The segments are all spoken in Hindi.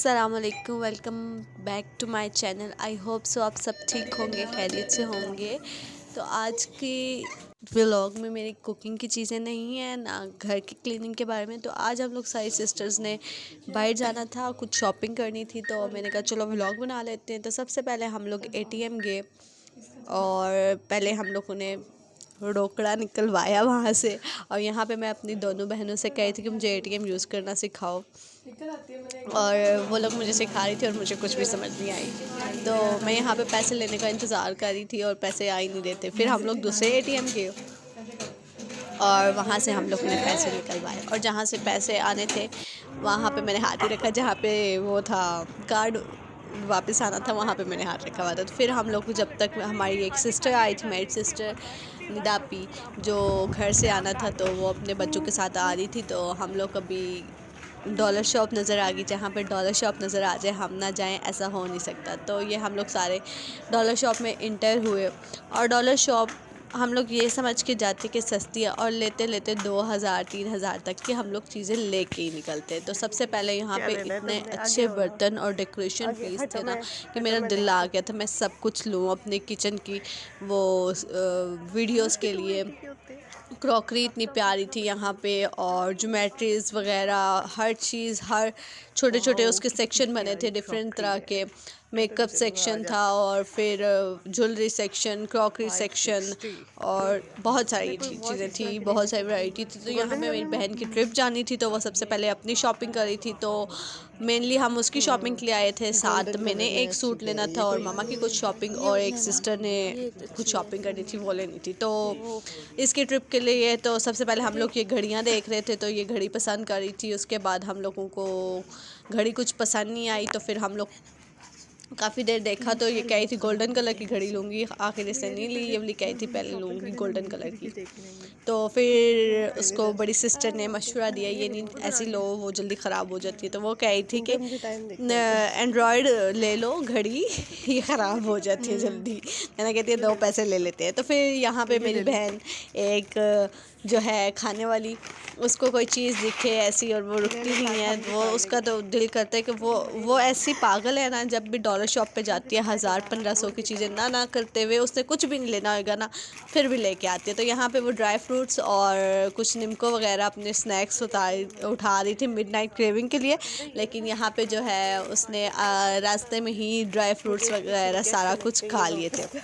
अस्सलाम वालेकुम, welcome back to my channel. I hope so आप सब ठीक होंगे, खैरियत से होंगे। तो आज की व्लॉग में मेरी कुकिंग की चीज़ें नहीं हैं ना घर की क्लीनिंग के बारे में। तो आज हम लोग सारी सिस्टर्स ने बाहर जाना था, कुछ शॉपिंग करनी थी, तो मैंने कहा चलो व्लॉग बना लेते हैं। तो सबसे पहले हम लोग एटीएम गए और पहले हम लोगों ने रोकड़ा निकलवाया वहाँ से। और यहाँ पे मैं अपनी दोनों बहनों से कही थी कि मुझे एटीएम यूज़ करना सिखाओ, और वो लोग मुझे सिखा रही थी और मुझे कुछ भी समझ नहीं आई। तो मैं यहाँ पे पैसे लेने का इंतज़ार कर रही थी और पैसे आ ही नहीं देते। फिर हम लोग दूसरे एटीएम गए और वहाँ से हम लोग ने पैसे निकलवाए, और जहाँ से पैसे आने थे वहाँ पे मैंने हाथ ही रखा, जहाँ पे वो था कार्ड वापस आना था वहाँ पे मैंने हाथ रखा हुआ था। तो फिर हम लोग जब तक हमारी एक सिस्टर आई थी, मेरी सिस्टर निदापी, जो घर से आना था, तो वो अपने बच्चों के साथ आ रही थी। तो हम लोग कभी डॉलर शॉप नज़र आ गई, जहाँ पे डॉलर शॉप नज़र आ जाए हम ना जाएं ऐसा हो नहीं सकता। तो ये हम लोग सारे डॉलर शॉप में इंटर हुए, और डॉलर शॉप हम लोग ये समझ के जाते कि सस्ती है, और लेते लेते 2000 3000 तक की हम लोग चीज़ें लेके ही निकलते। तो सबसे पहले यहाँ पे इतने अच्छे बर्तन और डेकोरेशन पीस थे ना कि मेरा दिल आ गया था मैं सब कुछ लूँ अपने किचन की वो वीडियोस के लिए। क्रॉकरी इतनी प्यारी थी यहाँ पे, और ज्योमेट्रीज वगैरह हर चीज़, हर छोटे छोटे उसके सेक्शन बने थे डिफरेंट तरह के। मेकअप सेक्शन था, और फिर ज्वेलरी सेक्शन, क्रॉकरी सेक्शन, और बहुत सारी चीज़ें थी, बहुत सारी वैरायटी थी। तो यहाँ पे मेरी बहन की ट्रिप जानी थी, तो वो सबसे पहले अपनी शॉपिंग कर रही थी। तो मेनली हम उसकी शॉपिंग के लिए आए थे, साथ मैंने एक सूट लेना था और मामा की कुछ शॉपिंग, और एक सिस्टर ने कुछ शॉपिंग करनी थी, वो लेनी थी। तो इसकी ट्रिप के लिए तो सबसे पहले हम लोग ये घड़ियाँ देख रहे थे, तो ये घड़ी पसंद कर रही थी। उसके बाद हम लोगों को घड़ी कुछ पसंद नहीं आई, तो फिर हम लोग काफ़ी देर देखा, तो ये कही थी गोल्डन कलर की घड़ी लूँगी, आखिर इसने नहीं ली, ये वाली कही थी पहले लूँगी गोल्डन कलर की। तो फिर उसको बड़ी सिस्टर ने मशवरा दिया ये नहीं ऐसी लो, वो जल्दी ख़राब हो जाती है। तो वो कही थी कि एंड्रॉयड ले लो घड़ी, ये ख़राब हो जाती है जल्दी। मैंने कहती है दो पैसे ले लेते हैं। तो फिर यहाँ पे मेरी बहन एक जो है खाने वाली, उसको कोई चीज़ दिखे ऐसी और वो रुकती नहीं है, वो उसका तो दिल करता है कि वो ऐसी पागल है ना, जब भी डॉलर शॉप पे जाती है 1000 1500 की चीज़ें ना करते हुए, उसने कुछ भी नहीं लेना होगा ना फिर भी लेके आती है। तो यहाँ पे वो ड्राई फ्रूट्स और कुछ निमको वगैरह अपने स्नैक्स उठा रही थी मिडनाइट क्रेविंग के लिए। लेकिन यहाँ पे जो है उसने रास्ते में ही ड्राई फ्रूट्स वगैरह सारा कुछ खा लिए थे।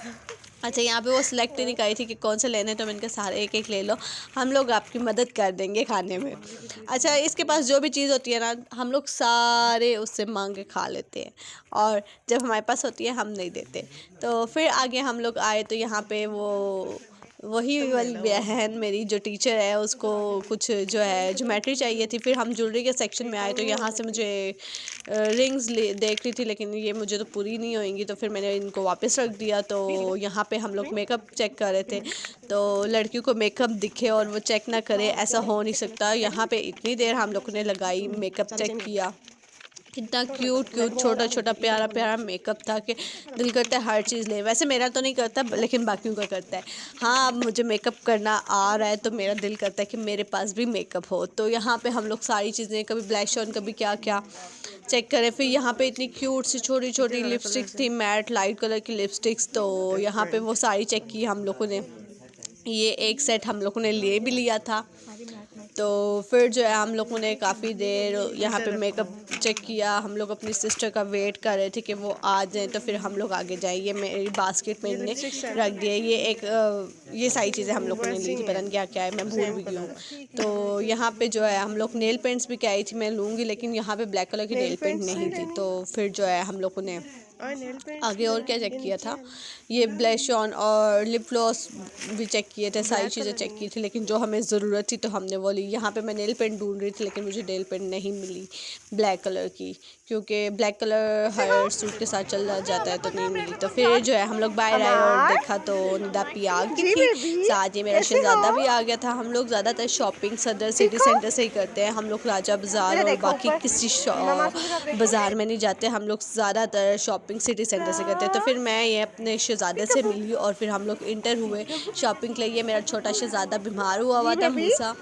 अच्छा, यहाँ पे वो सिलेक्ट नहीं करी थी कि कौन से लेने, तो मैंने कहा सारे एक एक ले लो, हम लोग आपकी मदद कर देंगे खाने में। अच्छा, इसके पास जो भी चीज़ होती है ना हम लोग सारे उससे मांग के खा लेते हैं, और जब हमारे पास होती है हम नहीं देते। तो फिर आगे हम लोग आए, तो यहाँ पे वही वाली बहन मेरी जो टीचर है, उसको कुछ जो है ज्योमेट्री चाहिए थी। फिर हम ज्वेलरी के सेक्शन में आए, तो यहाँ से मुझे रिंग्स देख रही थी, लेकिन ये मुझे तो पूरी नहीं होएंगी, तो फिर मैंने इनको वापस रख दिया। तो यहाँ पे हम लोग मेकअप चेक कर रहे थे, तो लड़कियों को मेकअप दिखे और वो चेक ना करे ऐसा हो नहीं सकता। यहाँ पे इतनी देर हम लोगों ने लगाई, मेकअप चेक किया, कितना क्यूट क्यूट छोटा छोटा प्यारा प्यारा मेकअप था कि दिल करता है हर चीज़ ले। वैसे मेरा तो नहीं करता, लेकिन बाकियों का करता है। हाँ, अब मुझे मेकअप करना आ रहा है, तो मेरा दिल करता है कि मेरे पास भी मेकअप हो। तो यहाँ पे हम लोग सारी चीज़ें, कभी ब्लश ऑन, कभी क्या क्या चेक करें। फिर यहाँ पे इतनी क्यूट सी छोटी छोटी लिपस्टिक्स थी, मैट लाइट कलर की लिपस्टिक्स, तो यहाँ पे वो सारी चेक की हम लोगों ने। ये एक सेट हम लोगों ने ले भी लिया था। तो फिर जो है हम लोगों ने काफ़ी देर यहाँ पे मेकअप चेक किया, हम लोग अपनी सिस्टर का वेट कर रहे थे कि वो आ जाए, तो फिर हम लोग आगे जाए। ये मेरी बास्केट में इनने रख दिया, ये सारी चीज़ें हम लोगों ने ली थी, पता नहीं क्या क्या है, मैं भूल भी गई हूँ। तो यहाँ पे जो है हम लोग नेल पेंट्स भी क्या आई थी मैं लूँगी, लेकिन यहाँ पे ब्लैक कलर की नेल पेंट नहीं थी। तो फिर जो है हम लोगों ने आगे और क्या चेक किया था, ये ब्लश ऑन और लिप ग्लॉस भी चेक किए थे, सारी चीज़ें चेक की थी, लेकिन जो हमें ज़रूरत थी तो हमने वो ली। यहाँ पे मैं नेल पेंट ढूंढ रही थी, लेकिन मुझे नेल पेंट नहीं मिली ब्लैक कलर की, क्योंकि ब्लैक कलर हर सूट के साथ चल जाता है, तो नहीं मिली। तो फिर जो है हम लोग बाहर आए और देखा तो निदापी आ गई थी, साथ ही मेरा शहज़ादा भी आ गया था। हम लोग ज़्यादातर शॉपिंग सदर सिटी सेंटर से ही करते हैं, हम लोग राजा बाज़ार और बाकी किसी बाज़ार में नहीं जाते, हम लोग ज़्यादातर शॉपिंग सिटी सेंटर से करते हैं। तो फिर मैं ये अपने शहज़ादे से मिली और फिर हम लोग इंटर हुए शॉपिंग के लिए। मेरा छोटा शहज़ादा बीमार हुआ था मूसा,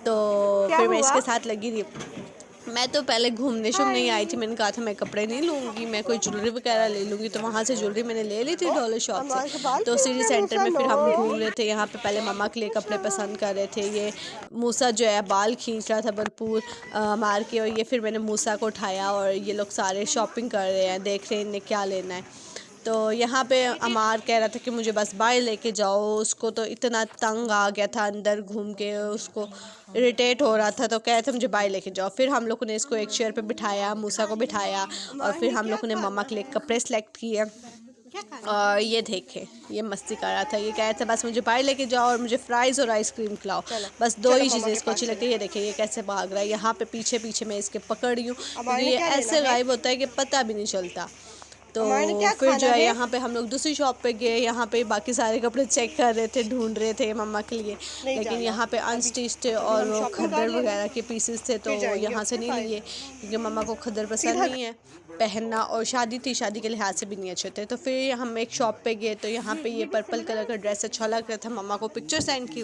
तो फिर मैं इसके साथ लगी थी। मैं तो पहले घूमने शूमने ही आई थी। मैंने कहा था मैं कपड़े नहीं लूँगी, मैं कोई ज्वेलरी वगैरह ले लूँगी। तो वहाँ से ज्वेलरी मैंने ले ली थी डॉलर शॉप से। तो सिटी सेंटर में फिर हम घूम रहे थे। यहाँ पे पहले मम्मा के लिए कपड़े पसंद कर रहे थे। ये मूसा जो है बाल खींच रहा था भरपूर मार के, और ये फिर मैंने मूसा को उठाया और ये लोग सारे शॉपिंग कर रहे हैं, देख रहे हैं इन्हें क्या लेना है। तो यहाँ पे अमार कह रहा था कि मुझे बस बाहर लेके जाओ। उसको तो इतना तंग आ गया था अंदर घूम के, उसको इरिटेट हो रहा था, तो कह रहे थे मुझे बाहर लेके जाओ। फिर हम लोगों ने इसको एक चेयर पे बिठाया, मूसा को बिठाया, और फिर हम लोगों ने मम्मा के लिए कपड़े सेलेक्ट किए। और ये देखे ये मस्ती कर रहा था। ये कह रहे थे बस मुझे बाहर लेके जाओ और मुझे फ्राइज़ और आइसक्रीम खिलाओ, बस दो ही चीज़ें इसको अच्छी लगती है। ये देखिए ये कैसे भाग रहा है, यहाँ पे पीछे पीछे मैं इसके पकड़ रही हूँ, क्योंकि ये ऐसे गायब होता है कि पता भी नहीं चलता। तो फिर जो है यहाँ पे हम लोग दूसरी शॉप पे गए। यहाँ पे बाकी सारे कपड़े चेक कर रहे थे, ढूंढ रहे थे मम्मा के लिए, लेकिन यहाँ पे अनस्टिच थे और वो खद्दर वगैरह के पीसेस थे, तो यहाँ से नहीं लिए क्योंकि मम्मा को खद्दर पसंद नहीं है पहनना, और शादी थी, शादी के लिहाज से भी नहीं अच्छे थे। तो फिर हम एक शॉप पे गए, तो यहाँ पे ये पर्पल कलर का ड्रेस अच्छा लग रहा था, मम्मा को पिक्चर सेंड की।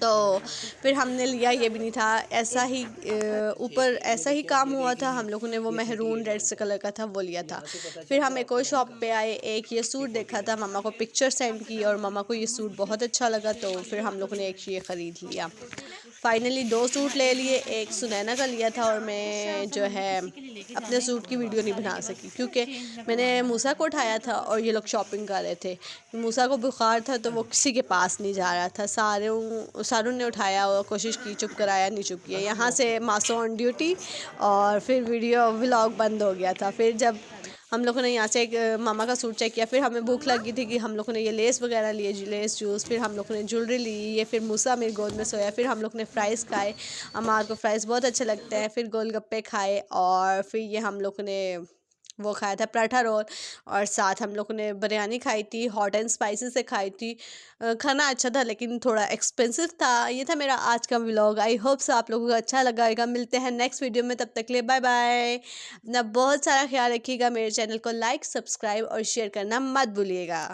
तो फिर हमने लिया, ये भी नहीं था ऐसा ही, ऊपर ऐसा ही काम हुआ था। हम लोगों ने वो मेहरून रेड से कलर का था वो लिया था। फिर हम एक और शॉप पे आए, एक ये सूट देखा था, मम्मा को पिक्चर सेंड की और मम्मा को ये सूट बहुत अच्छा लगा, तो फिर हम लोगों ने एक ये ख़रीद लिया। फाइनली 2 सूट ले लिए, एक सुनैना का लिया था, और मैं जो है अपने सूट की वीडियो नहीं बना सकी क्योंकि मैंने मूसा को उठाया था और ये लोग शॉपिंग कर रहे थे। मूसा को बुखार था तो वो किसी के पास नहीं जा रहा था, सारों ने उठाया और कोशिश की, चुप कराया, नहीं चुप किया। यहाँ से मासो ऑन ड्यूटी, और फिर वीडियो व्लॉग बंद हो गया था। फिर जब हम लोगों ने यहाँ से एक मामा का सूट चेक किया, फिर हमें भूख लगी थी कि हम लोगों ने ये लेस वगैरह लिए, लेस जूस, फिर हम लोगों ने ज्वेलरी ली, ये फिर मूसा मेरी गोद में सोया। फिर हम लोग ने फ़्राइज़ खाए, अमार को फ़्राइज़ बहुत अच्छे लगते हैं। फिर गोलगप्पे खाए, और फिर ये हम लोगों ने वो खाया था पराठा रोल, और साथ हम लोगों ने बिरयानी खाई थी, हॉट एंड स्पाइसी से खाई थी। खाना अच्छा था लेकिन थोड़ा एक्सपेंसिव था। ये था मेरा आज का व्लॉग। आई होप सो आप लोगों को अच्छा लगा होगा। मिलते हैं नेक्स्ट वीडियो में, तब तक के लिए बाय बाय। अपना बहुत सारा ख्याल रखिएगा। मेरे चैनल को लाइक, सब्सक्राइब और शेयर करना मत भूलिएगा।